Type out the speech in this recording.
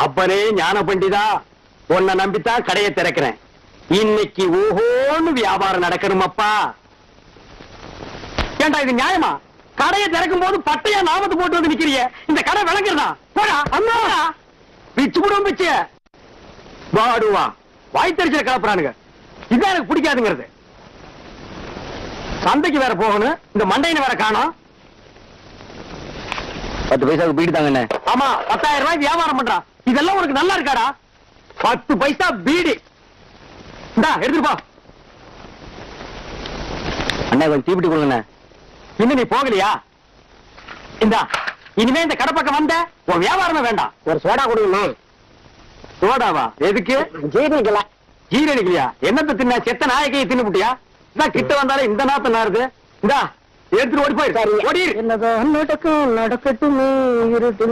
அப்பனே ஞான பண்டிதா, உன்னை நம்பித்தான் கடையை திறக்கிறேன். இன்னைக்கு ஓஹோன்னு வியாபாரம் நடக்கணுமப்பா. ஏண்டா இது நியாயமா? கடையை திறக்கும் போது பட்டையா நாமத்து போட்டு வந்து நிக்கிறிய, இந்த கடை விளங்குறதா? போடா அண்ணா, பிச்சு விடுவோம் பிச்சு. வாடுவா வாய்த்தறிச்சல கலப்புறானுங்க. இதான் எனக்கு பிடிக்காதுங்கிறது. சந்தைக்கு வேற போகணும், இந்த மண்டையின வேற காணோம். 10 பைசாவுக்கு பீடி தாங்க. ஆமா, 10,000 ரூபாய் வியாபாரம் பண்றான். இதெல்லாம் உனக்கு நல்லா இருக்காடா? 10 பைசா பீடி. இந்தா எடுத்துட்டு போ. அண்ணா கொஞ்சம் தீப்பிட்டி கொடுங்கண்ணே. இன்னும் நீ போகலையா? இந்தா, இனிமே இந்த கடை பக்கம் வந்த உன் வியாபாரமே வேண்டாம். ஒரு சோடா கொடுங்கண்ணா. சோடாவா? எதுக்கு? ஜீரணிக்கல. ஜீரணிக்கலையா? என்னத்தை தின்ன? செத்த நாயக்கையை தின்னு புட்டியா? இதான் கிட்ட வந்தாலும் இந்த நாத்தம் நாருது. இந்தா எடுத்துட்டு ஓடி போயிரு. ஓடி என்னதான் நடக்கும் நடக்கட்டுமே இருட்டு.